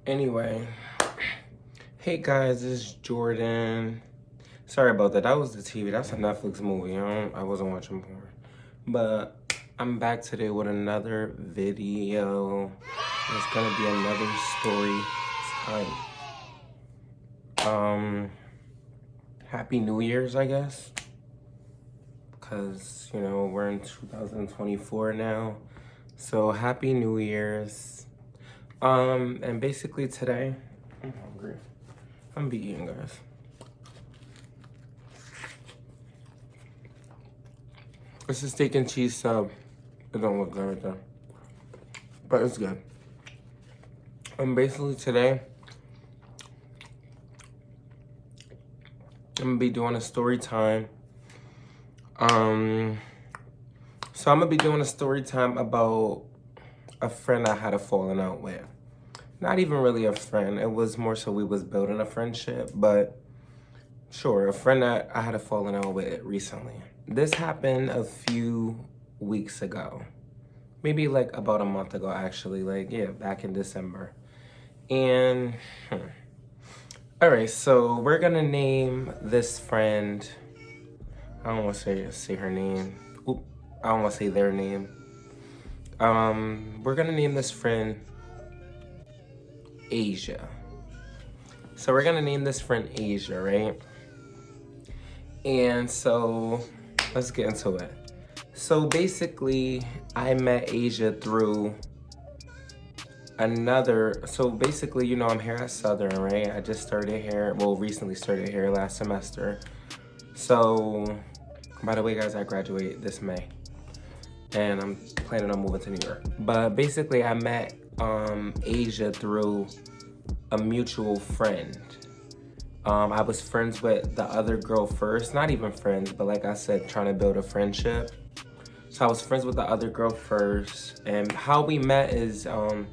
Anyway, hey guys, this is Jordan. Sorry about that. That was the TV. That's a Netflix movie. I wasn't watching porn. But I'm back today with another video. It's gonna be another story time. Happy New Year's, I guess. Because, we're in 2024 now. So happy New Year's. And basically today, I'm hungry. I'm be eating, guys. It's a steak and cheese sub. It don't look good right there, but it's good. Basically today, I'm gonna be doing a story time. So I'm gonna be doing a story time about a friend I had a falling out with. Not even really a friend. It was more so we was building a friendship, but sure, a friend that I had a falling out with recently. This happened a few weeks ago. Maybe like about a month ago, actually. Back in December. And, all right, so we're gonna name this friend, I don't want to say her name. I don't want to say their name. We're gonna name this friend Asia. So we're gonna name this friend Asia, right? And so let's get into it. So basically, I met Asia through I'm here at Southern, right? I just started here, recently started here last semester. So, by the way, guys, I graduate this May. And I'm planning on moving to New York. But basically, I met Asia through a mutual friend. I was friends with the other girl first. Not even friends, but like I said, trying to build a friendship. So I was friends with the other girl first. And how we met is, so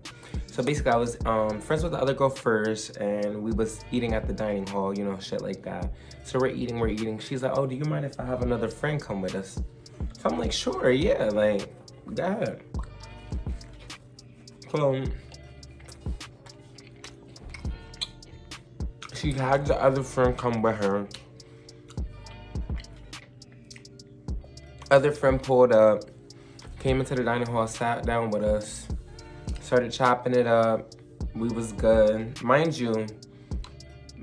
basically I was friends with the other girl first, and we was eating at the dining hall, shit like that. So we're eating. She's like, oh, do you mind if I have another friend come with us? So I'm like, sure, yeah, like, go ahead. So she had the other friend come with her. Other friend pulled up, came into the dining hall, sat down with us, started chopping it up. We was good. Mind you,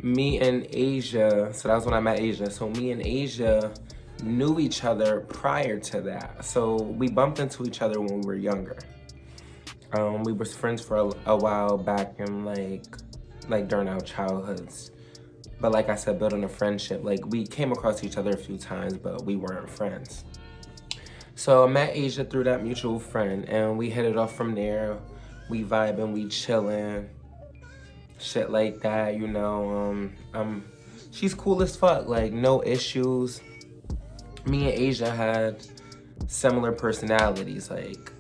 me and Asia, so that was when I met Asia. So me and Asia knew each other prior to that. So we bumped into each other when we were younger. We was friends for a while back in like during our childhoods. But like I said, building a friendship, like we came across each other a few times, but we weren't friends. So I met Asia through that mutual friend, and we hit it off from there. We vibing, we chilling, shit like that, she's cool as fuck, like no issues. Me and Asia had similar personalities. Like,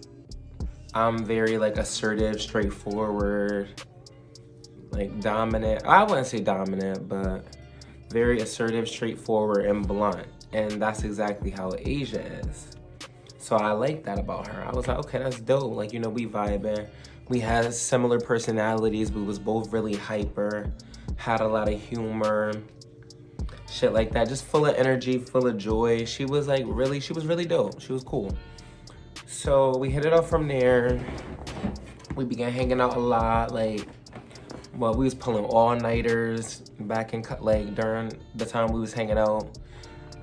I'm very like assertive, straightforward, like dominant. I wouldn't say dominant, but very assertive, straightforward, and blunt. And that's exactly how Asia is. So I like that about her. I was like, okay, that's dope. Like, we vibing. We had similar personalities. We was both really hyper, had a lot of humor, shit like that. Just full of energy, full of joy. She was really dope. She was cool. So we hit it off from there. We began hanging out a lot. We was pulling all-nighters back in, during the time we was hanging out.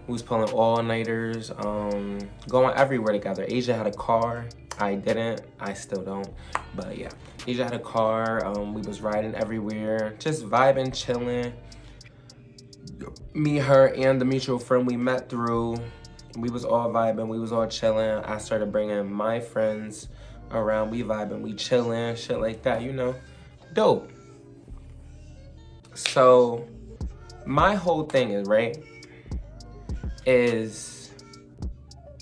We was pulling all-nighters, going everywhere together. Asia had a car. I didn't. I still don't. But yeah, Asia had a car. We was riding everywhere, just vibing, chilling. Me, her, and the mutual friend we met through, we was all vibing. We was all chilling. I started bringing my friends around. We vibing, we chilling, shit like that, Dope. So my whole thing is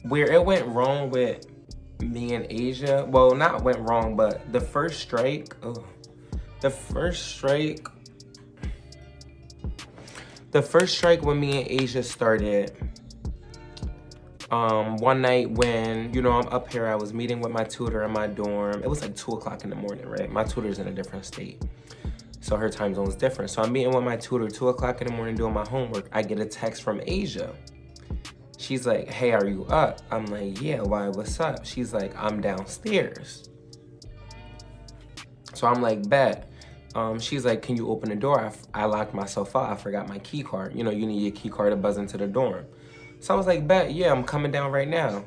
where it went wrong with me and Asia. Well, not went wrong, but the first strike when me and Asia started, one night when, I'm up here, I was meeting with my tutor in my dorm. It was like 2 o'clock in the morning, right? My tutor's in a different state. So her time zone is different. So I'm meeting with my tutor 2 o'clock in the morning doing my homework. I get a text from Asia. She's like, hey, are you up? I'm like, yeah, why, what's up? She's like, I'm downstairs. So I'm like, bet. She's like, can you open the door? I locked myself out. I forgot my key card. You know, you need your key card to buzz into the dorm. So I was like, bet, yeah, I'm coming down right now.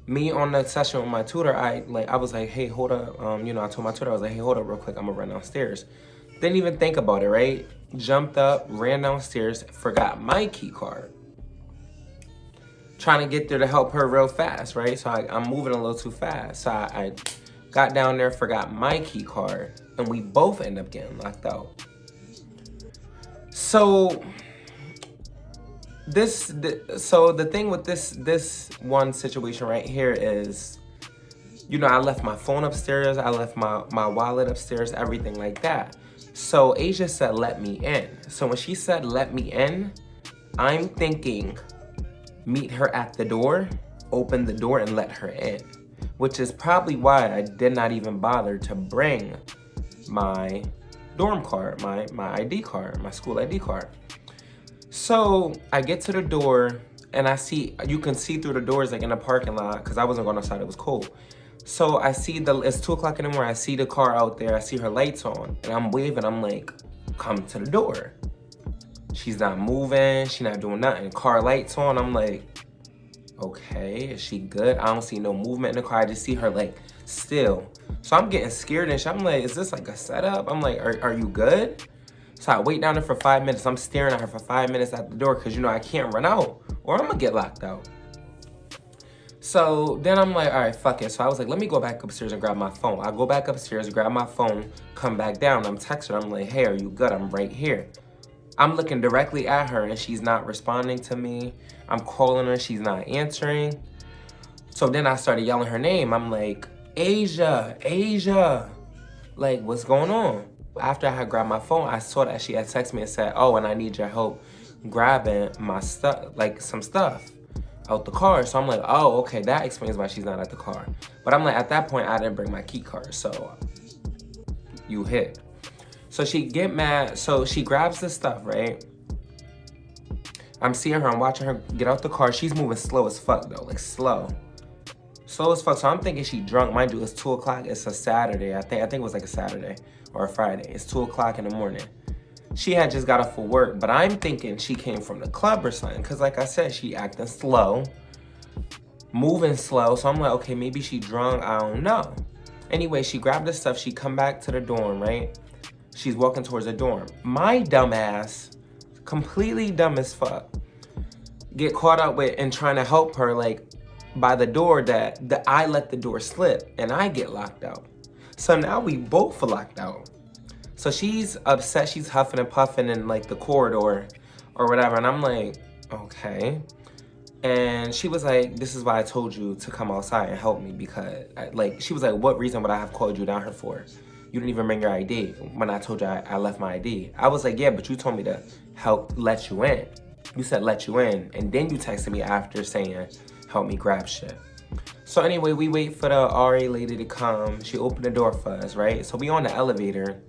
Me on the session with my tutor, I was like, hey, hold up. You know, I told my tutor, I was like, hey, hold up real quick. I'm gonna run downstairs. Didn't even think about it, right? Jumped up, ran downstairs, forgot my key card. Trying to get there to help her real fast, right? So I'm moving a little too fast. So I got down there, forgot my key card, and we both end up getting locked out. So the thing with this one situation right here is, you know, I left my phone upstairs, I left my wallet upstairs, everything like that. So Asia said, let me in. So when she said, let me in, I'm thinking, meet her at the door, open the door and let her in. Which is probably why I did not even bother to bring my dorm card, my ID card, my school ID card. So I get to the door and I see, you can see through the doors like in the parking lot, because I wasn't going outside, it was cold. So I see it's 2 o'clock in the morning, I see the car out there, I see her lights on, and I'm waving, I'm like, come to the door. She's not moving, she's not doing nothing. Car lights on, I'm like, okay, is she good? I don't see no movement in the car, I just see her like still. So I'm getting scared and shit. I'm like, is this like a setup? I'm like, are you good? So I wait down there for 5 minutes. I'm staring at her for 5 minutes at the door because, you know, I can't run out or I'm gonna get locked out. So then I'm like, all right, fuck it. So I was like, let me go back upstairs and grab my phone. I go back upstairs, grab my phone, come back down. I'm texting her. I'm like, hey, are you good? I'm right here. I'm looking directly at her and she's not responding to me. I'm calling her, she's not answering. So then I started yelling her name. I'm like, Asia, Asia. Like, what's going on? After I had grabbed my phone, I saw that she had texted me and said, oh, and I need your help grabbing my stuff, like some stuff out the car. So I'm like, oh, okay, that explains why she's not at the car. But I'm like, at that point, I didn't bring my key card, so you hit. So she get mad, so she grabs the stuff, right? I'm seeing her, I'm watching her get out the car. She's moving slow as fuck though, like slow. Slow as fuck, so I'm thinking she drunk. Mind you, it's 2 o'clock, it's a Saturday. I think it was like a Saturday or a Friday. It's 2 o'clock in the morning. She had just got off for work, but I'm thinking she came from the club or something. Cause like I said, she acting slow, moving slow. So I'm like, okay, maybe she drunk, I don't know. Anyway, she grabbed the stuff, she come back to the dorm, right? She's walking towards the dorm. My dumb ass, completely dumb as fuck, get caught up with and trying to help her like by the door that I let the door slip and I get locked out. So now we both are locked out. So she's upset, she's huffing and puffing in like the corridor or whatever. And I'm like, okay. And she was like, this is why I told you to come outside and help me because she was like, what reason would I have called you down here for? You didn't even bring your ID when I told you I left my ID. I was like, yeah, but you told me to help let you in. You said let you in. And then you texted me after saying, help me grab shit. So anyway, we wait for the RA lady to come. She opened the door for us, right? So we on the elevator.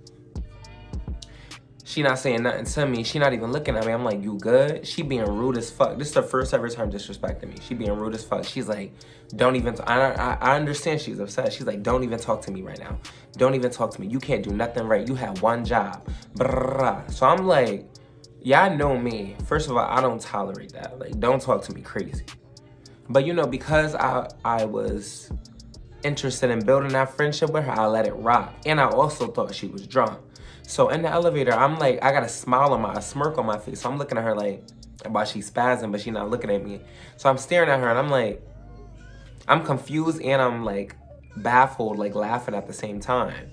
She not saying nothing to me. She not even looking at me. I'm like, you good? She being rude as fuck. This is the first ever time disrespecting me. She being rude as fuck. She's like, don't even, I understand she's upset. She's like, don't even talk to me right now. Don't even talk to me. You can't do nothing right. You have one job. Brrrr. So I'm like, y'all know me. First of all, I don't tolerate that. Like, don't talk to me crazy. But you know, because I was interested in building that friendship with her, I let it rock. And I also thought she was drunk. So in the elevator, I'm like, I got a smirk on my face. So I'm looking at her like, while she's spazzing, but she's not looking at me. So I'm staring at her and I'm like, I'm confused and I'm like baffled, like laughing at the same time.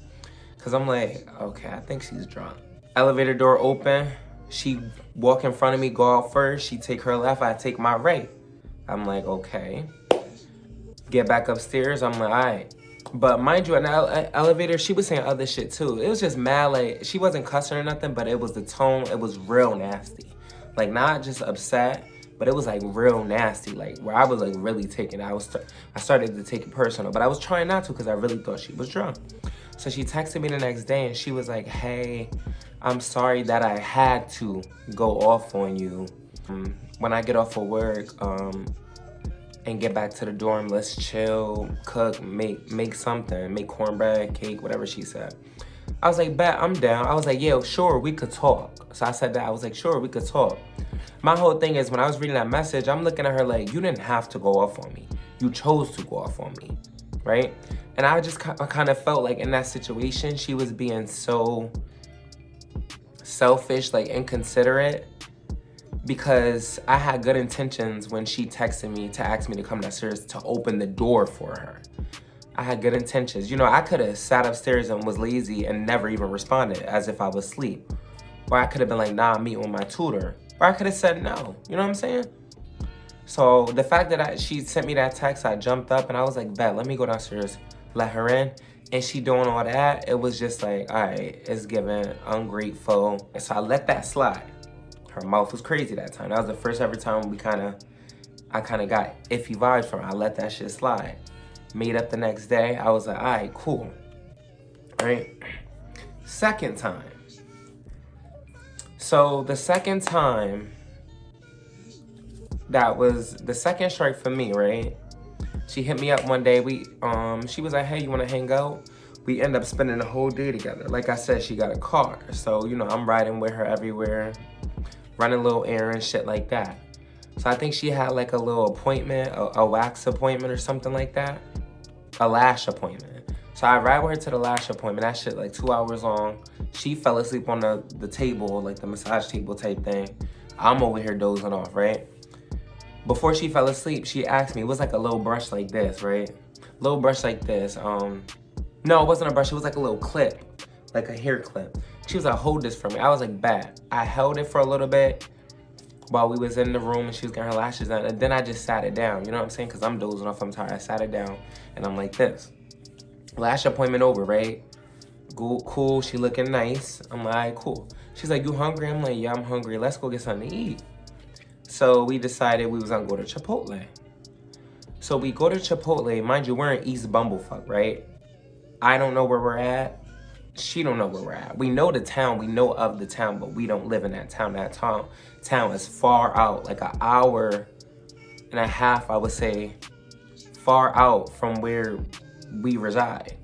Cause I'm like, okay, I think she's drunk. Elevator door open. She walk in front of me, go out first. She take her left, I take my right. I'm like, okay. Get back upstairs, I'm like, all right. But mind you, in the elevator, she was saying other shit too. It was just mad, like, she wasn't cussing or nothing, but it was the tone, it was real nasty. Like, not just upset, but it was like real nasty, like where I was like really taking it. I started to take it personal, but I was trying not to because I really thought she was drunk. So she texted me the next day and she was like, hey, I'm sorry that I had to go off on you. When I get off of work, and get back to the dorm, let's chill, cook, make something, make cornbread, cake, whatever she said. I was like, bet, I'm down. I was like, yeah, sure, we could talk. So I said that. I was like, sure, we could talk. My whole thing is, when I was reading that message, I'm looking at her like, you didn't have to go off on me. You chose to go off on me, right? And I just kind of felt like in that situation, she was being so selfish, like inconsiderate, because I had good intentions when she texted me to ask me to come downstairs to open the door for her. I had good intentions. You know, I could have sat upstairs and was lazy and never even responded as if I was asleep. Or I could have been like, nah, I'm meeting with my tutor. Or I could have said no. You know what I'm saying? So the fact that she sent me that text, I jumped up and I was like, bet, let me go downstairs, let her in. And she doing all that, it was just like, all right, it's giving ungrateful. And so I let that slide. Her mouth was crazy that time. That was the first ever time I kind of got iffy vibes from her. I let that shit slide. Made up the next day. I was like, all right, cool. All right. Second time. So the second time, that was the second strike for me, right? She hit me up one day. She was like, hey, you want to hang out? We end up spending the whole day together. Like I said, she got a car. So, you know, I'm riding with her everywhere, running little errands, shit like that. So I think she had like a little appointment, a wax appointment or something like that. A lash appointment. So I ride with her to the lash appointment. That shit like 2 hours long. She fell asleep on the table, like the massage table type thing. I'm over here dozing off, right? Before she fell asleep, she asked me, it was like a little brush like this, right? Little brush like this. No, it wasn't a brush, it was like a little clip, like a hair clip. She was like, hold this for me. I was like, bet. I held it for a little bit while we was in the room and she was getting her lashes done. And then I just sat it down, you know what I'm saying? Cause I'm dozing off, I'm tired. I sat it down and I'm like this. Lash appointment over, right? Cool, she looking nice. I'm like, all right, cool. She's like, you hungry? I'm like, yeah, I'm hungry. Let's go get something to eat. So we decided we was gonna go to Chipotle. So we go to Chipotle. Mind you, we're in East Bumblefuck, right? I don't know where we're at. She don't know where we're at. We know the town, we know of the town, but we don't live in that town. That town is far out, like an hour and a half, I would say, far out from where we reside.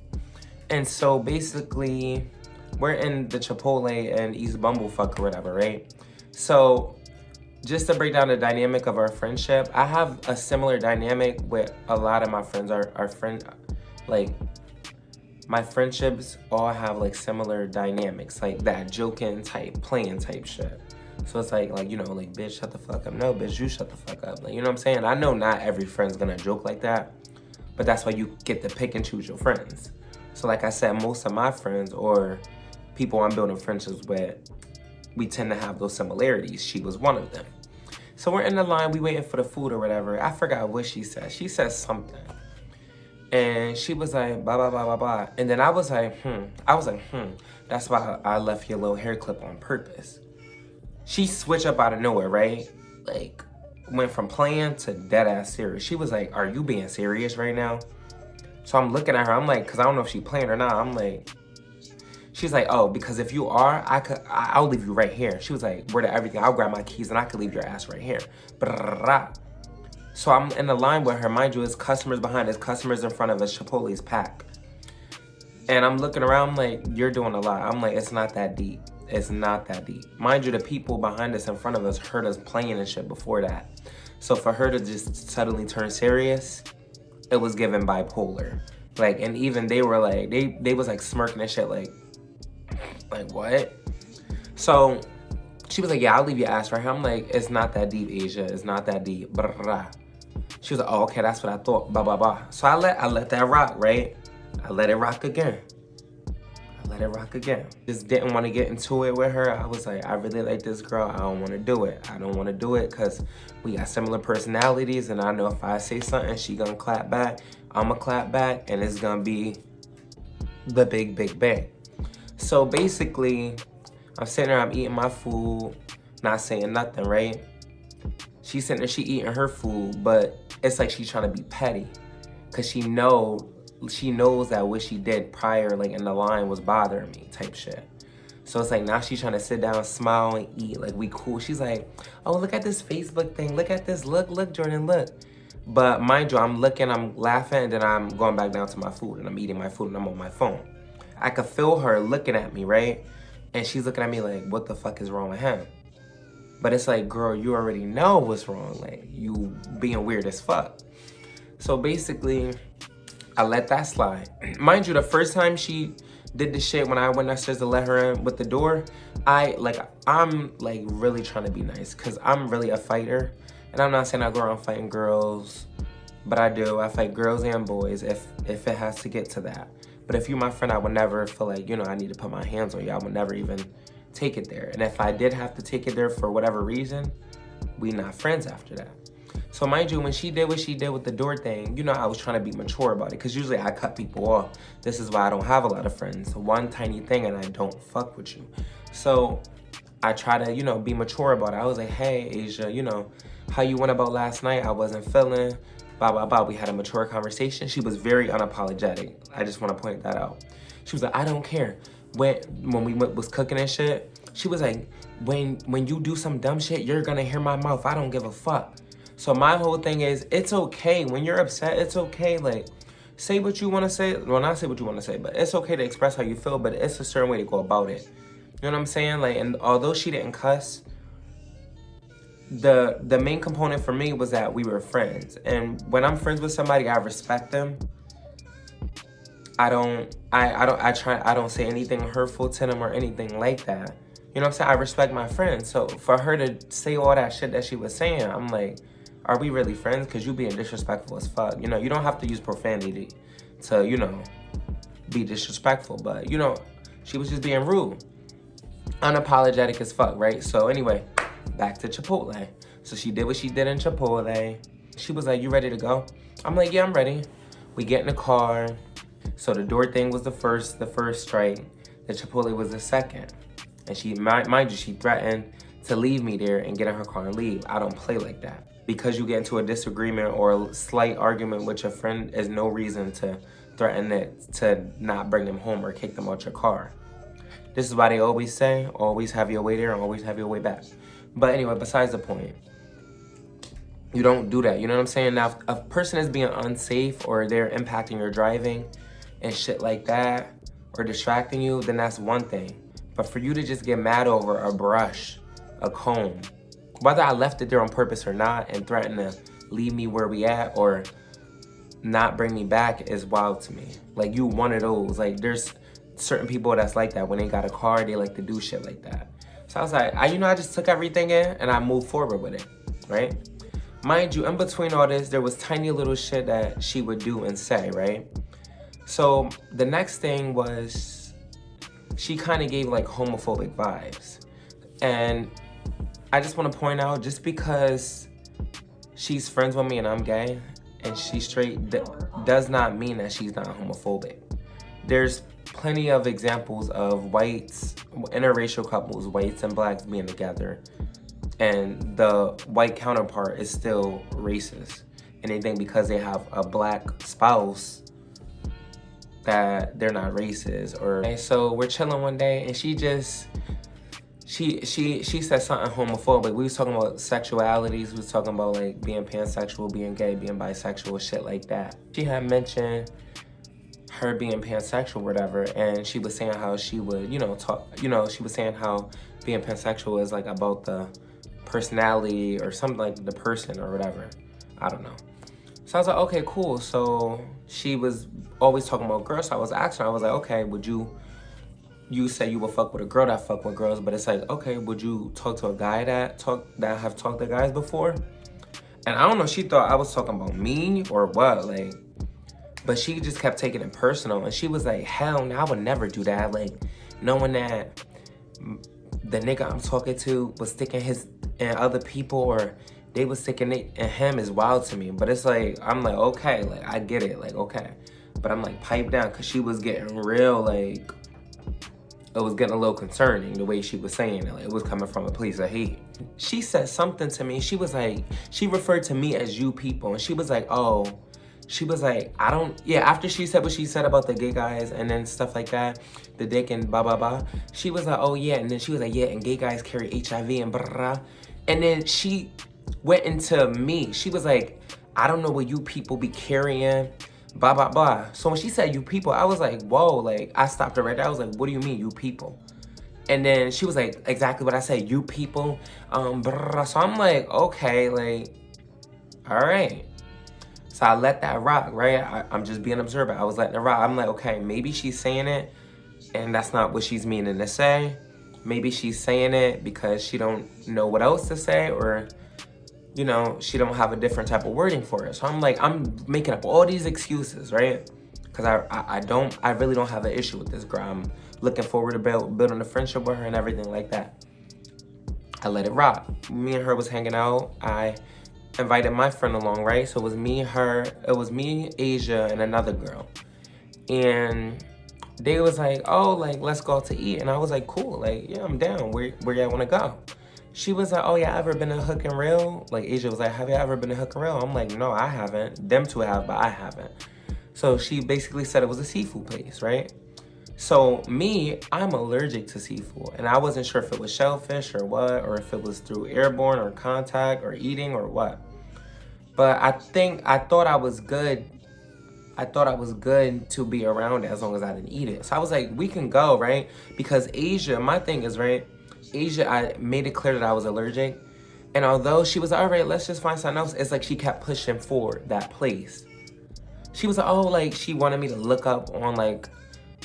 And so basically, we're in the Chipotle in East Bumblefuck or whatever, right? So just to break down the dynamic of our friendship, I have a similar dynamic with a lot of my friends. My friendships all have like similar dynamics, like that joking type, playing type shit. So it's like, you know, like, bitch, shut the fuck up. No, bitch, you shut the fuck up. Like, you know what I'm saying? I know not every friend's gonna joke like that, but that's why you get to pick and choose your friends. So like I said, most of my friends or people I'm building friendships with, we tend to have those similarities. She was one of them. So we're in the line, we waiting for the food or whatever. I forgot what she said. She said something. And she was like, blah, blah, blah, blah, blah. And then I was like, That's why I left your little hair clip on purpose. She switched up out of nowhere, right? Like, went from playing to dead ass serious. She was like, are you being serious right now? So I'm looking at her, I'm like, cause I don't know if she playing or not. I'm like, she's like, oh, because if you are, I'll leave you right here. She was like, where to everything? I'll grab my keys and I could leave your ass right here. So I'm in the line with her. Mind you, it's customers behind us, customers in front of us, Chipotle's packed. And I'm looking around, I'm like, you're doing a lot. I'm like, it's not that deep. It's not that deep. Mind you, the people behind us, in front of us, heard us playing and shit before that. So for her to just suddenly turn serious, it was given bipolar. Like, and even they were like, they was like smirking and shit, like what? So she was like, yeah, I'll leave your ass right here. I'm like, it's not that deep, Asia. It's not that deep. She was like, oh, okay, that's what I thought. Blah, blah, blah. So I let that rock, right? I let it rock again. Just didn't want to get into it with her. I was like, I really like this girl. I don't want to do it. Because we got similar personalities. And I know if I say something, she gonna clap back. I'm gonna clap back. And it's gonna be the big, big bang. So basically, I'm sitting there, I'm eating my food, not saying nothing, right? She's sitting there, she eating her food, but it's like she's trying to be petty. Cause she knows that what she did prior, like in the line, was bothering me type shit. So it's like now she's trying to sit down, smile, and eat. Like, we cool. She's like, oh, look at this Facebook thing. Look at this. Look, Jordan, look. But mind you, I'm looking, I'm laughing, and then I'm going back down to my food, and I'm eating my food, and I'm on my phone. I could feel her looking at me, right? And she's looking at me like, what the fuck is wrong with him? But it's like, girl, you already know what's wrong. Like, you being weird as fuck. So basically, I let that slide. Mind you, the first time she did the shit when I went upstairs to let her in with the door, I'm like really trying to be nice, because I'm really a fighter. And I'm not saying I go around fighting girls, but I do. I fight girls and boys if it has to get to that. But if you're my friend, I would never feel like, you know, I need to put my hands on you. I would never even take it there. And if I did have to take it there for whatever reason, we not friends after that. So mind you, when she did what she did with the door thing, you know, I was trying to be mature about it, because usually I cut people off. This is why I don't have a lot of friends. One tiny thing and I don't fuck with you. So I try to, you know, be mature about it. I was like, hey, Asia, you know, how you went about last night? I wasn't feeling, blah, blah, blah. We had a mature conversation. She was very unapologetic. I just want to point that out. She was like, I don't care. When we was cooking and shit, she was like, when you do some dumb shit, you're gonna hear my mouth. I don't give a fuck. So my whole thing is, it's okay. When you're upset, it's okay. Like, say what you want to say. Well, not say what you want to say, but it's okay to express how you feel, but it's a certain way to go about it. You know what I'm saying? Like, and although she didn't cuss, the main component for me was that we were friends. And when I'm friends with somebody, I respect them. I don't say anything hurtful to them or anything like that. You know what I'm saying? I respect my friends. So for her to say all that shit that she was saying, I'm like, are we really friends? Because you being disrespectful as fuck. You know, you don't have to use profanity to, you know, be disrespectful. But, you know, she was just being rude. Unapologetic as fuck, right? So anyway, back to Chipotle. So she did what she did in Chipotle. She was like, you ready to go? I'm like, yeah, I'm ready. We get in the car. So the door thing was the first strike. The Chipotle was the second. And she, mind you, she threatened to leave me there and get in her car and leave. I don't play like that. Because you get into a disagreement or a slight argument with your friend is no reason to threaten it to not bring them home or kick them out your car. This is why they always say, always have your way there and always have your way back. But anyway, besides the point, you don't do that. You know what I'm saying? Now, if a person is being unsafe or they're impacting your driving and shit like that, or distracting you, then that's one thing. But for you to just get mad over a brush, a comb, whether I left it there on purpose or not and threaten to leave me where we at or not bring me back is wild to me. Like, you one of those. Like, there's certain people that's like that. When they got a car, they like to do shit like that. So I was like, I just took everything in and I moved forward with it, right? Mind you, in between all this, there was tiny little shit that she would do and say, right? So the next thing was, she kind of gave like homophobic vibes. And I just want to point out, just because she's friends with me and I'm gay and she's straight, does not mean that she's not homophobic. There's plenty of examples of whites, interracial couples, whites and blacks being together, and the white counterpart is still racist. And they think because they have a black spouse that they're not racist. Or so we're chilling one day and she said something homophobic. We was talking about sexualities. We was talking about like being pansexual, being gay, being bisexual, shit like that. She had mentioned her being pansexual or whatever, and she was saying how she would, she was saying how being pansexual is like about the personality or something, like the person or whatever. I don't know. So I was like, okay, cool. So she was always talking about girls. So I was asking her, I was like, okay, would you say you would fuck with a girl that fuck with girls, but it's like, okay, would you talk to a guy that have talked to guys before? And I don't know, she thought I was talking about me or what, like, but she just kept taking it personal. And she was like, hell no, I would never do that. Like, knowing that the nigga I'm talking to was sticking his in other people, or they was sticking it in him, is wild to me. But it's like, I'm like, okay, like, I get it, like, okay. But I'm like, pipe down, because she was getting real, like, it was getting a little concerning the way she was saying it. Like, it was coming from a place of hate. She said something to me. She was like, she referred to me as you people. And she was like, oh, She was like, I don't, yeah, after she said what she said about the gay guys and then stuff like that, the dick and blah, blah, blah, she was like, oh yeah, and then she was like, yeah, and gay guys carry HIV and blah, blah, blah. And then she went into me. She was like, I don't know what you people be carrying, blah, blah, blah. So when she said you people, I was like, whoa, like, I stopped her right there. I was like, what do you mean, you people? And then she was like, exactly what I said, you people. So I'm like, okay, like, all right. So I let that rock, right? I'm just being observant. I was letting it rock. I'm like, okay, maybe she's saying it and that's not what she's meaning to say. Maybe she's saying it because she don't know what else to say, or, you know, she don't have a different type of wording for it. So I'm like, I'm making up all these excuses, right? Because I really don't have an issue with this girl. I'm looking forward to building a friendship with her and everything like that. I let it rock. Me and her was hanging out. I invited my friend along, right? So it was me, her, it was me, Asia, and another girl. And they was like, oh, like, let's go out to eat. And I was like, cool, like, yeah, I'm down. Where y'all wanna go? She was like, oh, yeah, ever been to Hook and Reel? Like, Asia was like, have you ever been to Hook and Reel? I'm like, no, I haven't. Them two have, but I haven't. So she basically said it was a seafood place, right? So me, I'm allergic to seafood, and I wasn't sure if it was shellfish or what, or if it was through airborne or contact or eating or what. But I thought I was good. I thought I was good to be around it as long as I didn't eat it. So I was like, we can go, right? Because Asia, my thing is, right? Asia, I made it clear that I was allergic. And although she was like, all right, let's just find something else, it's like she kept pushing for that place. She was like, oh, like, she wanted me to look up on, like,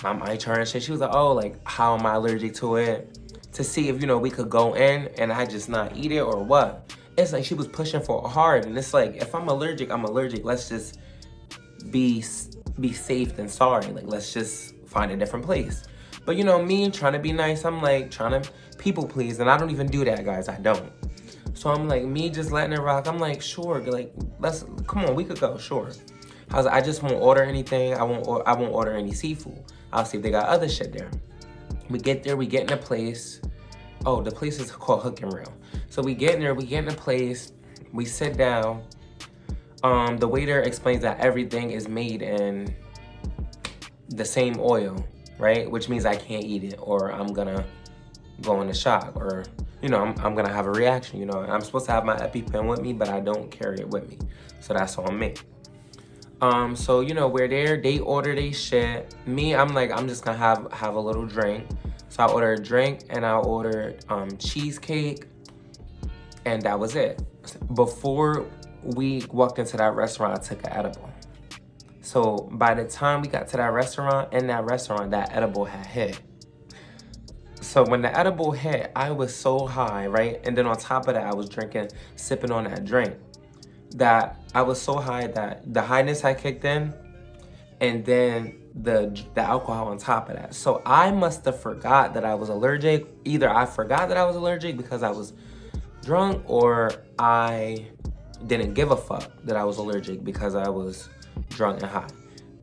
my chart and shit. She was like, oh, like, how am I allergic to it? To see if, you know, we could go in and I just not eat it or what. It's like she was pushing for it hard. And it's like, if I'm allergic, I'm allergic. Let's just be safe than sorry. Like, let's just find a different place. But, you know, me trying to be nice, I'm like trying to people please. And I don't even do that, guys. I don't. So I'm like, me just letting it rock. I'm like, sure, like, come on, we could go, sure. I was like, I just won't order anything. I won't order any seafood. I'll see if they got other shit there. We get there, we get in a place. Oh, the place is called Hook and Reel. So we get in there, we get in a place, we sit down. The waiter explains that everything is made in the same oil, right? Which means I can't eat it, or I'm gonna go into shock, or, you know, I'm gonna have a reaction, you know. I'm supposed to have my EpiPen with me, but I don't carry it with me. So that's on me. So, you know, we're there, they order they shit. Me, I'm like, I'm just gonna have a little drink. So I ordered a drink and I ordered cheesecake, and that was it. Before we walked into that restaurant, I took an edible. So by the time we got to that restaurant, that edible had hit. So when the edible hit, I was so high, right? And then on top of that, I was sipping on that drink. That I was so high that the highness had kicked in, and then the alcohol on top of that. So I must have forgot that I was allergic. Either I forgot that I was allergic because I was drunk, or I didn't give a fuck that I was allergic because I was drunk and high.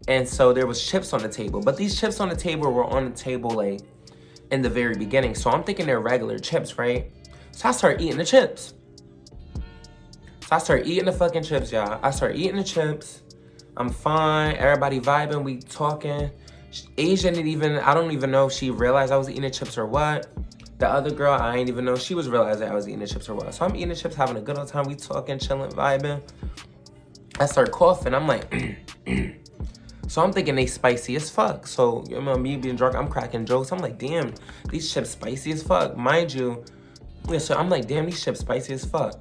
And so there was chips on the table, but these chips on the table were on the table like in the very beginning. So I'm thinking they're regular chips, right? So I started eating the chips. So I started eating the fucking chips, y'all. I started eating the chips. I'm fine. Everybody vibing. We talking. Asia didn't even, I don't even know if she realized I was eating the chips or what. The other girl, I ain't even know she was realizing I was eating the chips or what. So I'm eating the chips, having a good old time. We talking, chilling, vibing. I start coughing. I'm like, so I'm thinking they spicy as fuck. So, you know, me being drunk, I'm cracking jokes. I'm like, damn, these chips spicy as fuck. Mind you, yeah, so I'm like, damn, these chips spicy as fuck.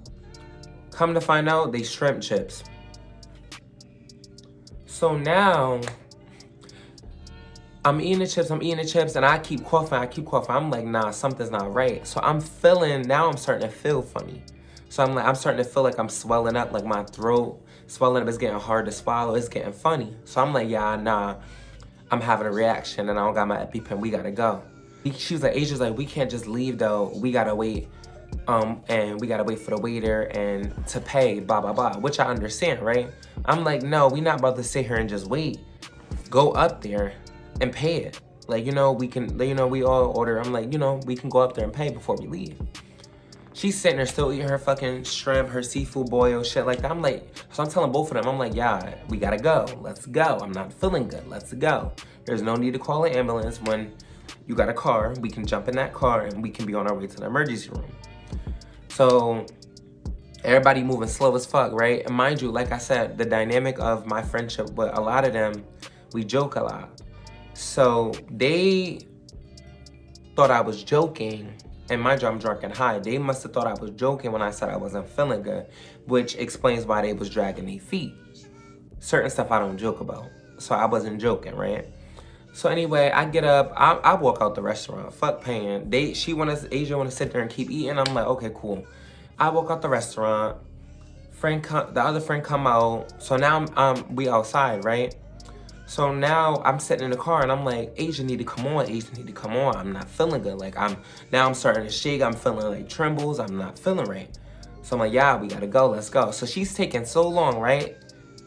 Come to find out, they shrimp chips. So now, I'm eating the chips, and I keep coughing. I'm like, nah, something's not right. So I'm starting to feel funny. So I'm starting to feel like I'm swelling up, like my throat swelling up. It's getting hard to swallow. It's getting funny. So I'm like, yeah, nah, I'm having a reaction, and I don't got my EpiPen. We gotta go. She was like, Asia's like, we can't just leave though. We gotta wait. And we gotta wait for the waiter and to pay, blah, blah, blah, which I understand, right? I'm like, no, we not about to sit here and just wait. Go up there and pay it. Like, you know, we can, you know, we all order. I'm like, you know, we can go up there and pay before we leave. She's sitting there still eating her fucking shrimp, her seafood boil, shit like that. I'm like, so I'm telling both of them, I'm like, yeah, we gotta go. Let's go. I'm not feeling good. Let's go. There's no need to call an ambulance when you got a car. We can jump in that car and we can be on our way to the emergency room. So everybody moving slow as fuck, right? And mind you, like I said, the dynamic of my friendship with a lot of them, we joke a lot. So they thought I was joking. And mind you, I'm drunk and high. They must have thought I was joking when I said I wasn't feeling good, which explains why they was dragging their feet. Certain stuff I don't joke about. So I wasn't joking, right? So anyway, I get up, I walk out the restaurant. Fuck paying. Asia wanna sit there and keep eating. I'm like, okay, cool. I walk out the restaurant. The other friend come out. So now we outside, right? So now I'm sitting in the car and I'm like, Asia need to come on. Asia need to come on. I'm not feeling good. Like I'm starting to shake. I'm feeling like trembles. I'm not feeling right. So I'm like, yeah, we gotta go. Let's go. So she's taking so long, right?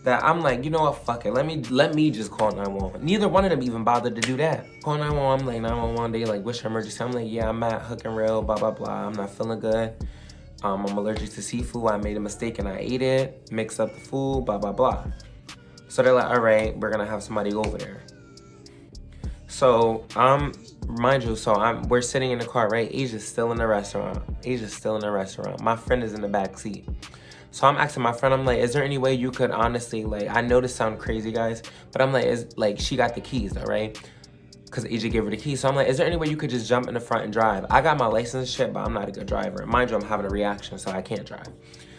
That I'm like, you know what? Fuck it. Let me just call 911. Neither one of them even bothered to do that. Call 911. I'm like 911. They like, what's your emergency? I'm like, yeah, I'm at Hook and Rail. Blah blah blah. I'm not feeling good. I'm allergic to seafood. I made a mistake and I ate it. Mixed up the food. Blah blah blah. So they're like, all right, we're gonna have somebody over there. So mind you, we're sitting in the car, right? Asia's still in the restaurant. My friend is in the back seat. So I'm asking my friend, I'm like, is there any way you could honestly, like, I know this sounds crazy, guys, but I'm like, she got the keys, all right? Because Asia gave her the keys. So I'm like, is there any way you could just jump in the front and drive? I got my license and shit, but I'm not a good driver. Mind you, I'm having a reaction, so I can't drive.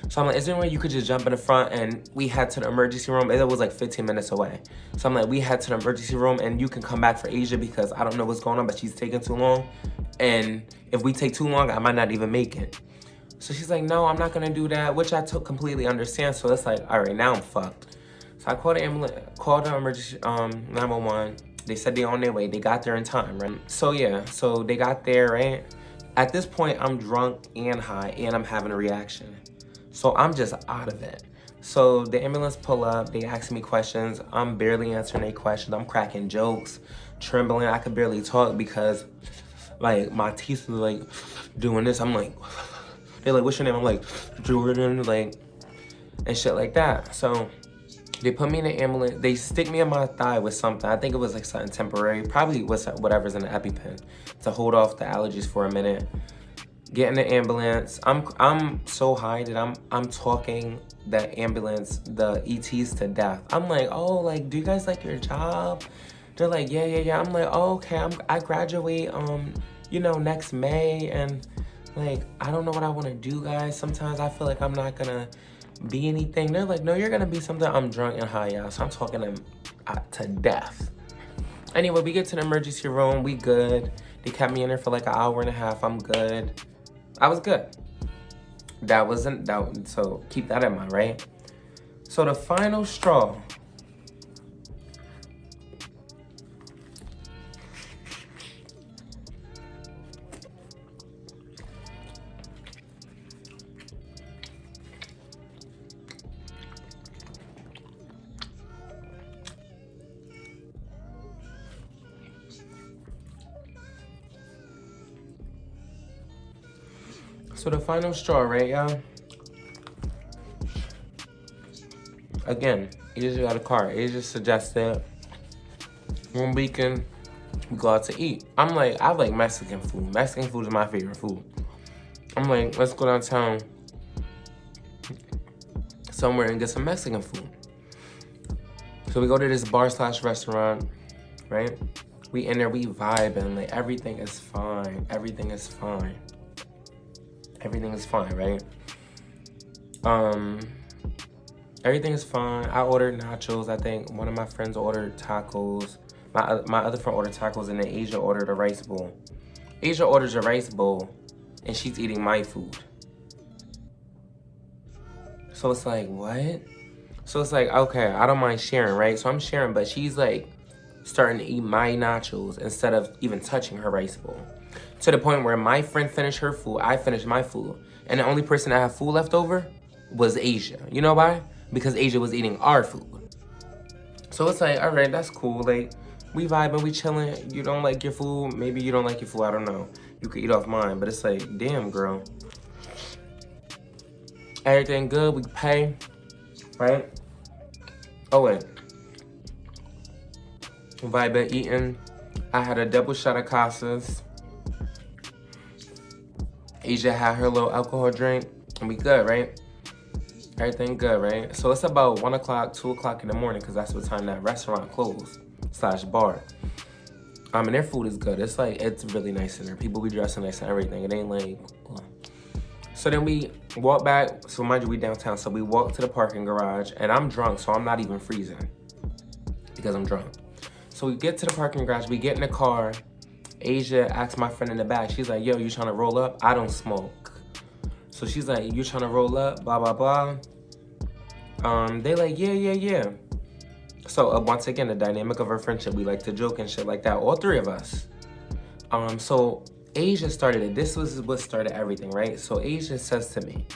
So I'm like, is there any way you could just jump in the front? And we head to the emergency room. It was like 15 minutes away. So I'm like, we head to the emergency room and you can come back for Asia because I don't know what's going on, but she's taking too long. And if we take too long, I might not even make it. So she's like, no, I'm not gonna do that, which I completely understand. So it's like, all right, now I'm fucked. So I called the ambulance, called the emergency 911. They said they're on their way. They got there in time, right? So yeah, so they got there, right? At this point, I'm drunk and high and I'm having a reaction. So I'm just out of it. So the ambulance pull up, they ask me questions. I'm barely answering their questions. I'm cracking jokes, trembling. I could barely talk because like my teeth were like doing this. I'm like, they're like, what's your name? I'm like, Jordan, like, and shit like that. So they put me in the ambulance. They stick me in my thigh with something. I think it was like something temporary. Probably whatever's in the EpiPen to hold off the allergies for a minute. Get in the ambulance. I'm so high that I'm talking the ambulance, the ETs to death. I'm like, oh, like, do you guys like your job? They're like, yeah. I'm like, oh, okay. I graduate next May, and like, I don't know what I want to do, guys. Sometimes I feel like I'm not gonna be anything. They're like, no, you're gonna be something. I'm drunk and high, y'all. So I'm talking them to death. Anyway, we get to the emergency room. We good. They kept me in there for like an hour and a half. I'm good. I was good. So keep that in mind, right? So the final straw. So the final straw, right, y'all? Again, Asia got a car. Asia suggested one weekend we go out to eat. I'm like, I like Mexican food. Mexican food is my favorite food. I'm like, let's go downtown somewhere and get some Mexican food. So we go to this bar/restaurant, right? We in there, we vibing, like everything is fine. Everything is fine, right? Everything is fine. I ordered nachos. I think one of my friends ordered tacos. My other friend ordered tacos, and then Asia ordered a rice bowl. Asia orders a rice bowl, and she's eating my food. So it's like, what? So it's like, okay, I don't mind sharing, right? So I'm sharing, but she's like starting to eat my nachos instead of even touching her rice bowl. To the point where my friend finished her food, I finished my food. And the only person that had food left over was Asia. You know why? Because Asia was eating our food. So it's like, all right, that's cool. Like, we vibing, we chilling. You don't like your food, maybe you don't like your food, I don't know. You could eat off mine, but it's like, damn, girl. Everything good, we pay, right? Oh wait, I've been eating. I had a double shot of Casas. Asia had her little alcohol drink, and we good, right? Everything good, right? So it's about 1 o'clock, 2 o'clock in the morning, because that's what time that restaurant closed / bar. And their food is good. It's like, it's really nice in there. People be dressing nice and everything. It ain't like, so then we walk back. So mind you, we downtown. So we walk to the parking garage, and I'm drunk, so I'm not even freezing because I'm drunk. So we get to the parking garage. We get in the car. Asia asks my friend in the back. She's like, yo, you trying to roll up? I don't smoke. So she's like, you trying to roll up? Blah, blah, blah. They like, yeah. So once again, the dynamic of our friendship, we like to joke and shit like that. All three of us. So Asia started it. This was what started everything, right? So Asia says to me,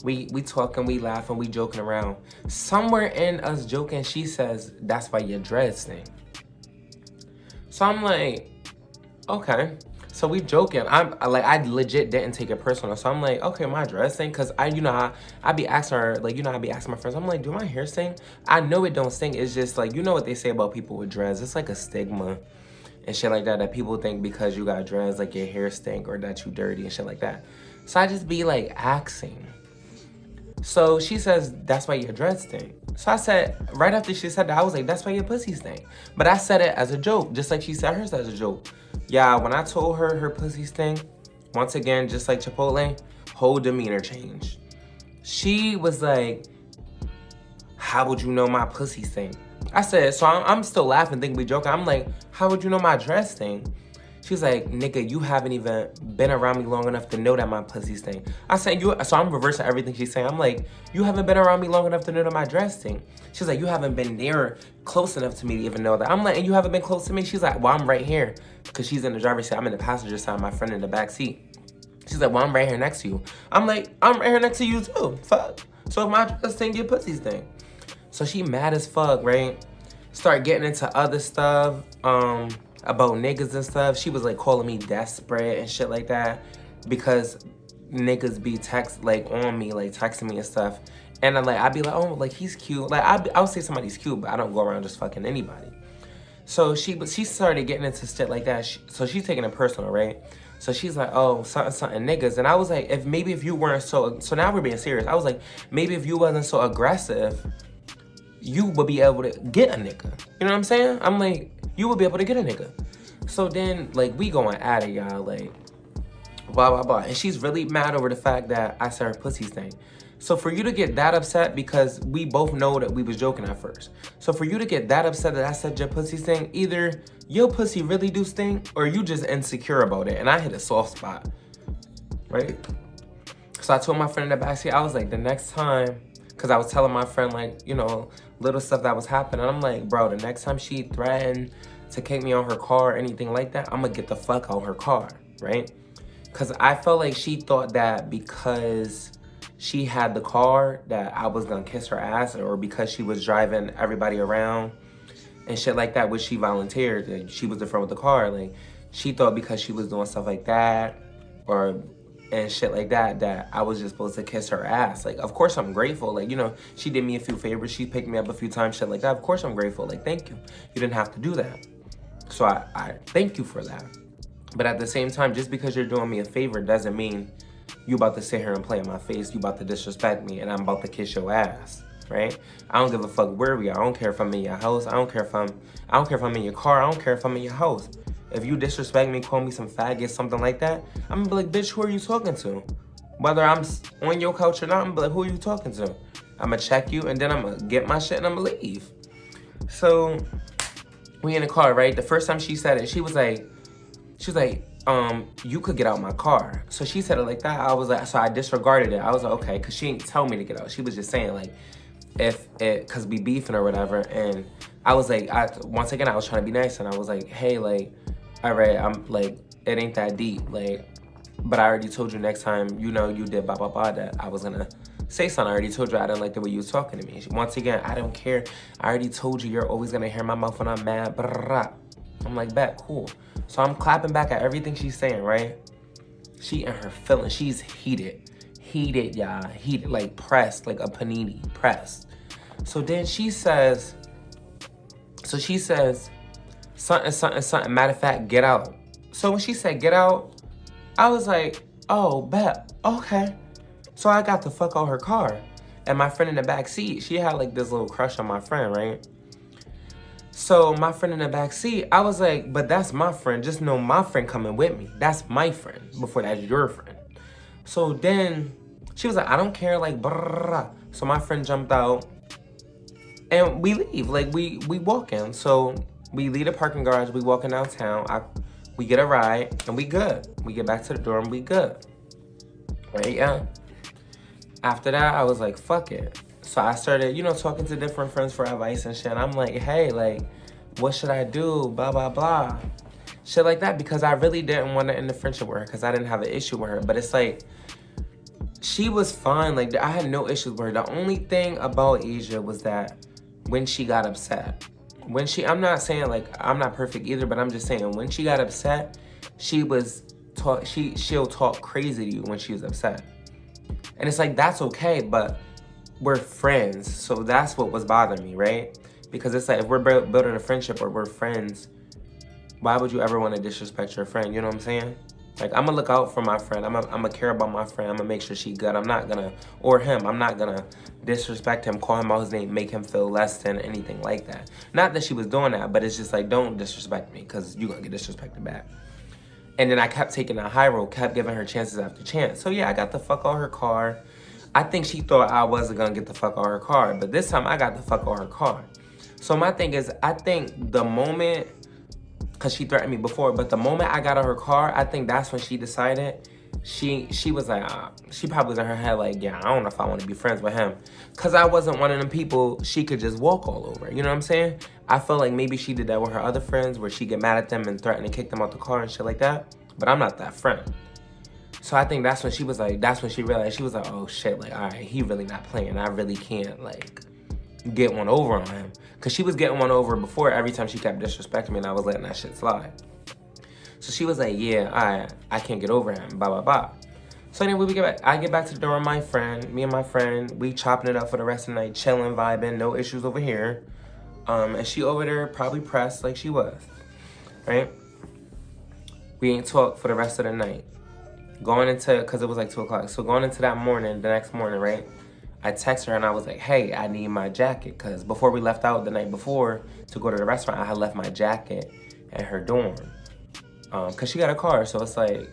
we talking, we laughing, we joking around. Somewhere in us joking, she says, that's why your dreads stink. So I'm like, okay. So we joking. I legit didn't take it personal. So I'm like, okay, my dress stink. Cause I be asking her, like, I be asking my friends, I'm like, do my hair stink? I know it don't stink. It's just like, you know what they say about people with dreads. It's like a stigma and shit like that people think because you got dreads, like your hair stink or that you dirty and shit like that. So I just be like asking. So she says, that's why your dreads stink. So I said, right after she said that, I was like, that's why your pussy stink. But I said it as a joke, just like she said hers as a joke. Yeah, when I told her her pussy stink, once again, just like Chipotle, whole demeanor changed. She was like, how would you know my pussy stink? I said, so I'm still laughing, thinking we joking. I'm like, how would you know my dress stink? She's like, nigga, you haven't even been around me long enough to know that my pussy stink. I said, so I'm reversing everything she's saying. I'm like, you haven't been around me long enough to know that my dress stink. She's like, you haven't been near close enough to me to even know that. I'm like, and you haven't been close to me? She's like, well, I'm right here. Because she's in the driver's seat. I'm in the passenger side, my friend in the back seat. She's like, well, I'm right here next to you. I'm like, I'm right here next to you too. Fuck. So if my dress stink, your pussy stink. So she mad as fuck, right? Start getting into other stuff. About niggas and stuff. She was like calling me desperate and shit like that because niggas be on me, like texting me and stuff. And I'd be like, oh, like he's cute. Like I'll say somebody's cute, but I don't go around just fucking anybody. So she started getting into shit like that. So she's taking it personal, right? So she's like, oh, something niggas. And I was like, if you weren't so now we're being serious. I was like, maybe if you wasn't so aggressive, you would be able to get a nigga. You know what I'm saying? I'm like, you would be able to get a nigga. So then, like, we going at it, y'all, like, blah, blah, blah. And she's really mad over the fact that I said her pussy stink. So for you to get that upset, because we both know that we was joking at first. So for you to get that upset that I said your pussy stink, either your pussy really do stink or you just insecure about it. And I hit a soft spot, right? So I told my friend in the backseat, I was like, the next time, because I was telling my friend, like, little stuff that was happening. I'm like, bro, the next time she threatened to kick me on her car or anything like that, I'm gonna get the fuck out her car, right? Because I felt like she thought that because she had the car that I was gonna kiss her ass, or because she was driving everybody around and shit like that, which she volunteered, like she was the friend with the car. Like, she thought because she was doing stuff like that and shit like that, that I was just supposed to kiss her ass. Like, of course I'm grateful. Like, she did me a few favors. She picked me up a few times, shit like that. Of course I'm grateful. Like, thank you. You didn't have to do that. So I thank you for that. But at the same time, just because you're doing me a favor doesn't mean you about to sit here and play in my face. You about to disrespect me and I'm about to kiss your ass, right? I don't give a fuck where we are. I don't care if I'm in your house. I don't care if I'm in your car. I don't care if I'm in your house. If you disrespect me, call me some faggot, something like that, I'm gonna be like, bitch, who are you talking to? Whether I'm on your couch or not, I'm gonna be like, who are you talking to? I'm gonna check you and then I'm gonna get my shit and I'm gonna leave. So we in the car, right? The first time she said it, she was like, you could get out my car. So she said it like that. I was like, so I disregarded it. I was like, okay, because she didn't tell me to get out. She was just saying, like, because we beefing or whatever. And I was like, once again, I was trying to be nice. And I was like, hey, like, all right, I'm like, it ain't that deep. Like, but I already told you next time, you did blah, blah, blah, that I was gonna say something. I already told you I didn't like the way you was talking to me. Once again, I don't care. I already told you you're always gonna hear my mouth when I'm mad. I'm like, bet, cool. So I'm clapping back at everything she's saying, right? She in her feelings, she's heated. heated, y'all. Heated, like pressed, like a panini, pressed. So then she says, something. Matter of fact, get out. So when she said get out, I was like, oh, bet, okay. So I got the fuck out her car. And my friend in the back seat, she had like this little crush on my friend, right? So my friend in the back seat, I was like, but that's my friend. Just know my friend coming with me. That's my friend before that's your friend. So then she was like, I don't care, like, brrrr. So my friend jumped out and we leave. Like, we walk in. So we leave the parking garage, we walking downtown. We get a ride and we good. We get back to the dorm, we good. Right, yeah. After that, I was like, fuck it. So I started, talking to different friends for advice and shit. And I'm like, hey, like, what should I do? Blah, blah, blah. Shit like that, because I really didn't want to end the friendship with her because I didn't have an issue with her. But it's like, she was fine. Like, I had no issues with her. The only thing about Asia was that when she got upset, I'm not saying, like, I'm not perfect either, but I'm just saying, when she got upset, she'll talk crazy to you when she was upset. And it's like, that's okay, but we're friends. So that's what was bothering me, right? Because it's like, if we're building a friendship or we're friends, why would you ever want to disrespect your friend? You know what I'm saying? Like, I'm going to look out for my friend. I'm going to care about my friend. I'm going to make sure she good. I'm not going to, or him, I'm not going to disrespect him, call him out his name, make him feel less than, anything like that. Not that she was doing that, but it's just like, don't disrespect me because you're going to get disrespected back. And then I kept taking the high road, kept giving her chances after chance. So yeah, I got the fuck out her car. I think she thought I wasn't gonna get the fuck out her car, but this time I got the fuck out her car. So my thing is, I think the moment, cause she threatened me before, but the moment I got out her car, I think that's when she decided, she was like, she probably was in her head like, yeah, I don't know if I want to be friends with him. Cause I wasn't one of them people she could just walk all over, you know what I'm saying? I feel like maybe she did that with her other friends where she get mad at them and threaten to kick them out the car and shit like that. But I'm not that friend. So I think that's when she was like, that's when she realized, she was like, oh shit, like, all right, he really not playing. I really can't, like, get one over on him. Cause she was getting one over before every time she kept disrespecting me and I was letting that shit slide. So she was like, yeah, I can't get over him, blah, blah, blah. So anyway, I get back to the door with my friend, me and my friend, we chopping it up for the rest of the night, chilling, vibing, no issues over here. And she over there probably pressed like she was, right? We ain't talk for the rest of the night. Going into, cause it was like 2 o'clock. So going into that morning, the next morning, right? I text her and I was like, hey, I need my jacket. Cause before we left out the night before to go to the restaurant, I had left my jacket at her dorm. Cause she got a car, so it's like,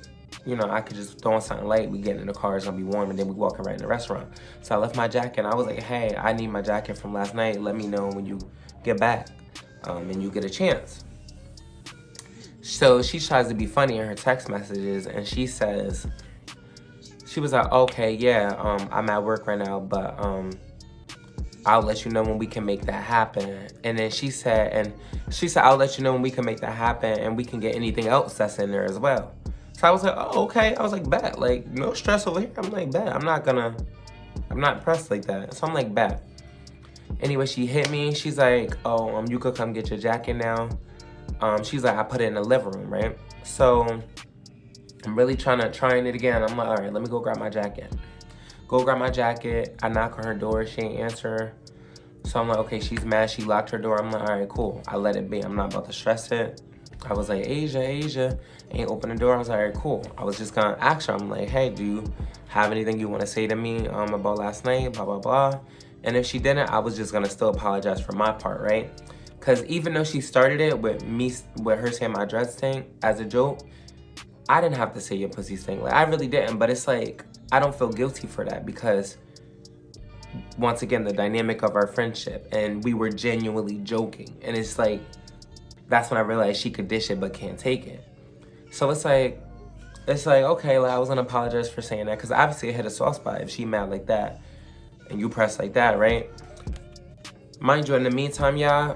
I could just throw on something light, we get in the car, it's gonna be warm, and then we walking right in the restaurant. So I left my jacket and I was like, hey, I need my jacket from last night. Let me know when you get back and you get a chance. So she tries to be funny in her text messages and she says, she was like, okay, yeah, I'm at work right now, but I'll let you know when we can make that happen. And then she said, I'll let you know when we can make that happen and we can get anything else that's in there as well. So I was like, oh, okay. I was like, bet. Like, no stress over here. I'm like, bet. I'm not pressed like that. So I'm like, bet. Anyway, she hit me. She's like, oh, you could come get your jacket now. She's like, I put it in the living room, right? So I'm really trying it again. I'm like, all right, let me go grab my jacket. Go grab my jacket. I knock on her door. She ain't answer. So I'm like, okay, she's mad. She locked her door. I'm like, all right, cool. I let it be. I'm not about to stress it. I was like, Asia. Ain't open the door. I was like, all right, cool. I was just gonna ask her. I'm like, hey, do you have anything you want to say to me about last night? Blah, blah, blah. And if she didn't, I was just gonna still apologize for my part, right? Because even though she started it with her saying my dreads stink as a joke, I didn't have to say your pussy stink. Like, I really didn't. But it's like, I don't feel guilty for that because, once again, the dynamic of our friendship, and we were genuinely joking. And it's like, that's when I realized she could dish it but can't take it. So it's like, okay, like, I was gonna apologize for saying that because obviously it hit a soft spot if she mad like that and you press like that, right? Mind you, in the meantime, y'all,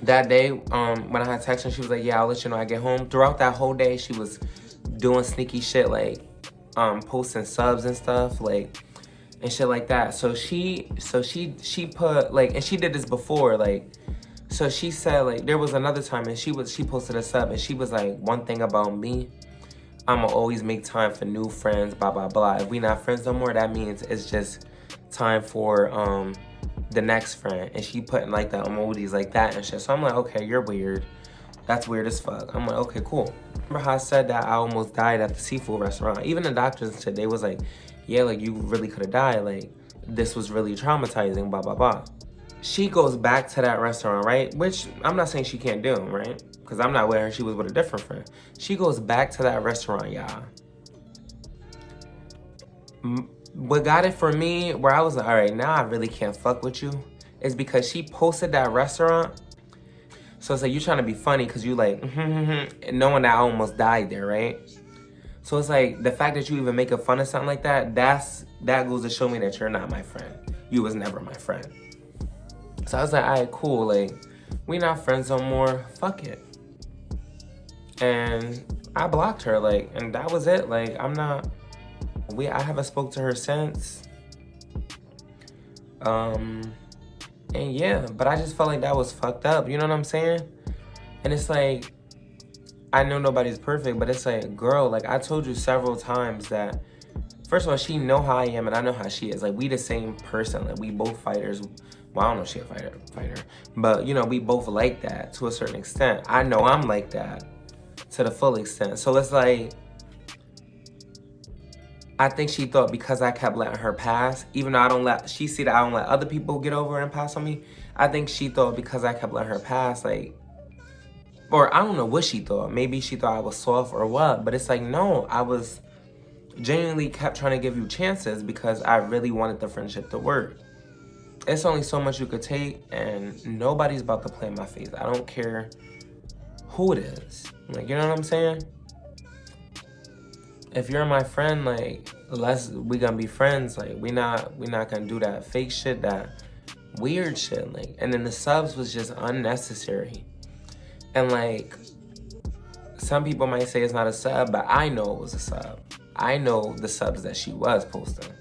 that day, when I had texted her, she was like, yeah, I'll let you know I get home. Throughout that whole day, she was doing sneaky shit, like, posting subs and stuff, like, and shit like that. So she put, like, and she did this before, like, so she said, like, there was another time, and she posted a sub, and she was like, one thing about me, I'ma always make time for new friends, blah, blah, blah. If we not friends no more, that means it's just time for the next friend. And she putting like the emojis like that and shit. So I'm like, okay, you're weird. That's weird as fuck. I'm like, okay, cool. Remember how I said that I almost died at the seafood restaurant? Even the doctors and shit, they was like, yeah, like you really could have died. Like this was really traumatizing, blah, blah, blah. She goes back to that restaurant, right? Which I'm not saying she can't do, right? Because I'm not with her, she was with a different friend. She goes back to that restaurant, y'all. What got it for me, where I was like, all right, now I really can't fuck with you, is because she posted that restaurant. So it's like, you trying to be funny because you like, knowing that I almost died there, right? So it's like, the fact that you even making fun of something like that, that goes to show me that you're not my friend. You was never my friend. So I was like, all right, cool. Like, we not friends no more. Fuck it. And I blocked her, like, and that was it. Like, I haven't spoke to her since. And yeah, but I just felt like that was fucked up, you know what I'm saying? And it's like, I know nobody's perfect, but it's like, girl, like I told you several times that, first of all, she know how I am and I know how she is. Like, we the same person, like we both fighters. Well, I don't know if she a fighter, but you know, we both like that to a certain extent. I know I'm like that to the full extent. So it's like, I think she thought because I kept letting her pass, even though she see that I don't let other people get over and pass on me. I think she thought because I kept letting her pass, like, or I don't know what she thought. Maybe she thought I was soft or what, but it's like, no, I was genuinely kept trying to give you chances because I really wanted the friendship to work. It's only so much you could take and nobody's about to play in my face. I don't care who it is. Like, you know what I'm saying? If you're my friend, like, we gonna be friends. Like, we not gonna do that fake shit, that weird shit. Like, and then the subs was just unnecessary. And like, some people might say it's not a sub, but I know it was a sub. I know the subs that she was posting,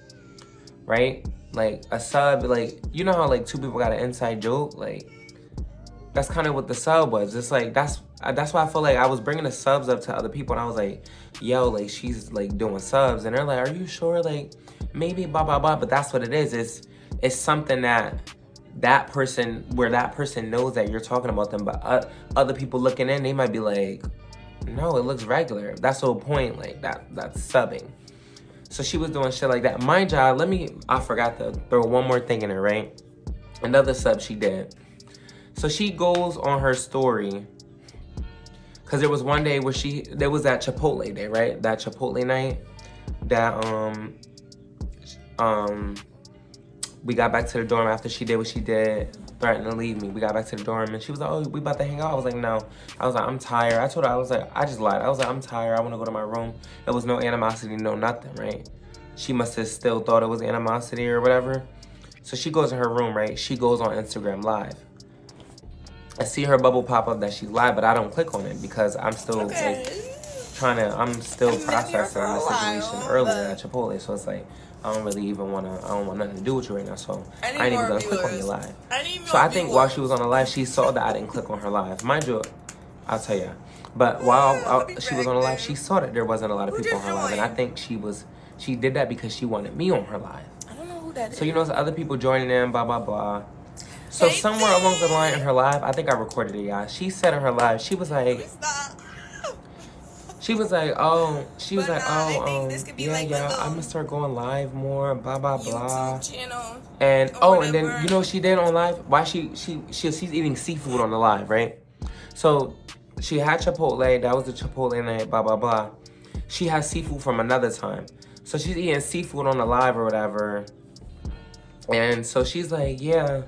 right? Like a sub, like, you know how like two people got an inside joke? Like, that's kind of what the sub was. It's like, that's why I feel like I was bringing the subs up to other people and I was like, yo, like she's like doing subs. And they're like, are you sure? Like, maybe blah, blah, blah. But that's what it is. It's something that person knows that you're talking about them. But other people looking in, they might be like, no, it looks regular. That's the whole point. Like that's subbing. So she was doing shit like that. Mind you, I forgot to throw one more thing in there, right? Another sub she did. So she goes on her story, because there was one day where there was that Chipotle day, right? That Chipotle night that, we got back to the dorm after she did what she did, threatened to leave me. We got back to the dorm and she was like, oh, we about to hang out. I was like, no. I was like, I'm tired. I told her, I was like, I just lied. I was like, I'm tired. I want to go to my room. There was no animosity, no nothing, right? She must have still thought it was animosity or whatever. So she goes in her room, right? She goes on Instagram Live. I see her bubble pop up that she's live, but I don't click on it because I'm still like I'm still processing the situation earlier at Chipotle. So it's like, I don't want nothing to do with you right now. So I ain't even gonna click on your live. So I think while she was on the live, she saw that I didn't click on her live. Mind you, I'll tell you. But while she was on the live, she saw that there wasn't a lot of people on her live. And I think she did that because she wanted me on her live. I don't know who that is. So, you know, it's other people joining in, blah, blah, blah. So somewhere along the line in her live, I think I recorded it, y'all. She said in her live, she was like, yeah, y'all, I'm gonna start going live more, blah, blah, blah. And, and then, you know what she did on live? Why she's eating seafood on the live, right? So she had Chipotle, that was the Chipotle night, blah, blah, blah. She has seafood from another time. So she's eating seafood on the live or whatever. And so she's like, yeah,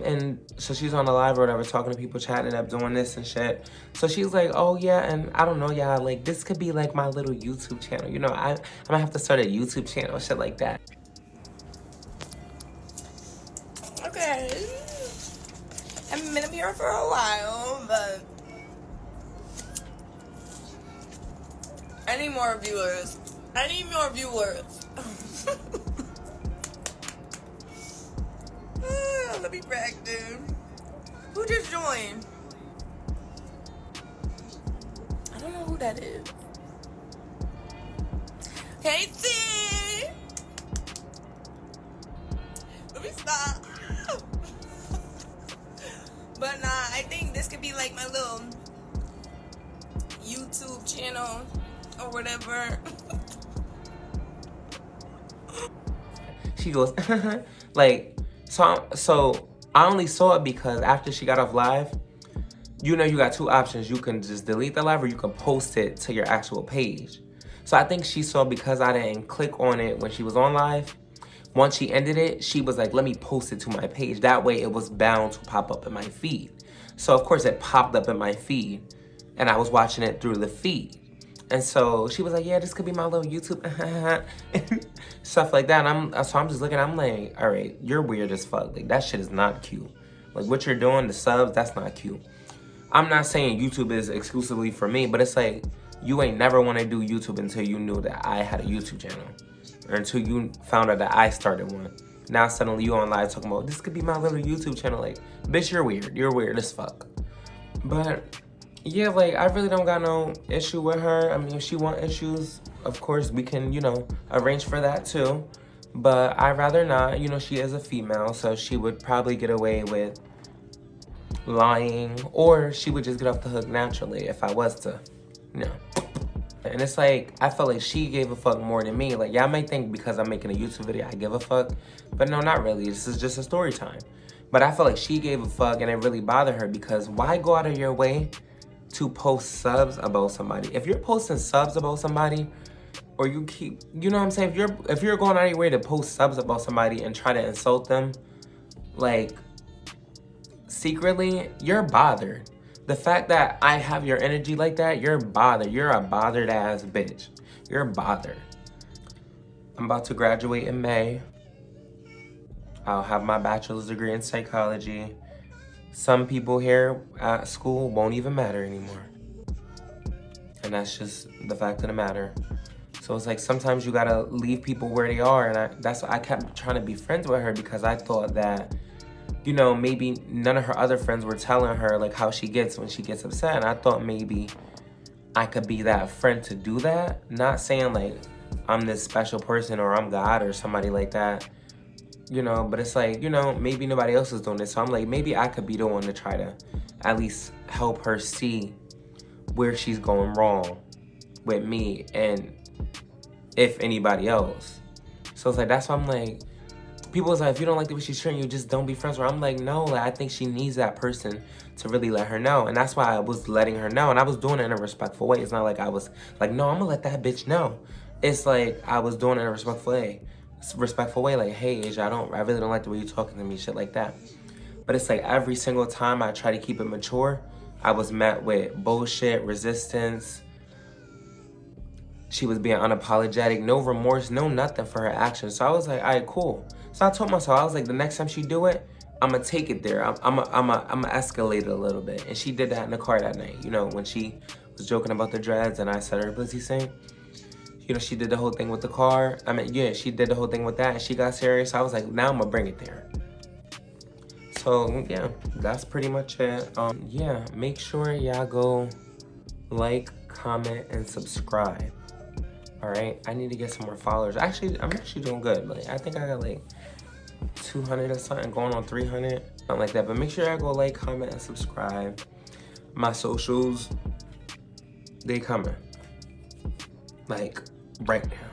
and so she's on the live or whatever, talking to people, chatting up, doing this and shit. So she's like, oh yeah, and I don't know, y'all, like this could be like my little YouTube channel. You know, I might have to start a YouTube channel, shit like that. Okay. I haven't been up here for a while, but I need more viewers. Let me brag, dude. Who just joined? I don't know who that is. Hey, T. Let me stop. But nah, I think this could be like my little YouTube channel or whatever. She goes, like, so I only saw it because after she got off live, you know you got two options. You can just delete the live or you can post it to your actual page. So I think she saw because I didn't click on it when she was on live. Once she ended it, she was like, let me post it to my page. That way it was bound to pop up in my feed. So of course it popped up in my feed and I was watching it through the feed. And so she was like, yeah, this could be my little YouTube, stuff like that. And I'm just looking, I'm like, all right, you're weird as fuck. Like, that shit is not cute. Like, what you're doing, the subs, that's not cute. I'm not saying YouTube is exclusively for me, but it's like, you ain't never want to do YouTube until you knew that I had a YouTube channel. Or until you found out that I started one. Now suddenly you on live talking about, this could be my little YouTube channel. Like, bitch, you're weird. You're weird as fuck. But yeah, like, I really don't got no issue with her. I mean, if she want issues, of course, we can, you know, arrange for that too. But I'd rather not. You know, she is a female, so she would probably get away with lying. Or she would just get off the hook naturally if I was to, you know. And it's like, I felt like she gave a fuck more than me. Like, y'all might think because I'm making a YouTube video, I give a fuck. But no, not really. This is just a story time. But I felt like she gave a fuck and it really bothered her because why go out of your way to post subs about somebody? If you're posting subs about somebody, or you keep, you know what I'm saying? If you're going out of your way to post subs about somebody and try to insult them, like, secretly, you're bothered. The fact that I have your energy like that, you're bothered. You're a bothered ass bitch. You're bothered. I'm about to graduate in May. I'll have my bachelor's degree in psychology. Some people here at school won't even matter anymore. And that's just the fact of the matter. So it's like sometimes you gotta leave people where they are, and that's why I kept trying to be friends with her because I thought that, you know, maybe none of her other friends were telling her like how she gets when she gets upset, and I thought maybe I could be that friend to do that. Not saying like I'm this special person or I'm God or somebody like that, you know, but it's like, you know, maybe nobody else is doing this, so I'm like, maybe I could be the one to try to at least help her see where she's going wrong with me and if anybody else. So it's like, that's why I'm like, people was like, if you don't like the way she's treating you, just don't be friends with her. I'm like, no, like, I think she needs that person to really let her know. And that's why I was letting her know. And I was doing it in a respectful way. It's not like I was like, no, I'm gonna let that bitch know. It's like, I was doing it in a respectful way. Like, hey, Asia, I really don't like the way you're talking to me, shit like that. But it's like every single time I try to keep it mature, I was met with bullshit, resistance. She was being unapologetic, no remorse, no nothing for her actions. So I was like, all right, cool. So I told myself, I was like, the next time she do it, I'm gonna take it there. I'm gonna escalate it a little bit. And she did that in the car that night. You know, when she was joking about the dreads and I said her pussy sing. You know, she did the whole thing with the car. I mean, yeah, she did the whole thing with that and she got serious. I was like, now I'm gonna bring it there. So yeah, that's pretty much it. Yeah, make sure y'all go like, comment, and subscribe. All right, I need to get some more followers. Actually, I'm actually doing good. Like, I think I got like 200 or something, going on 300, something like that. But make sure I go like, comment, and subscribe. My socials, they coming. Like, right now.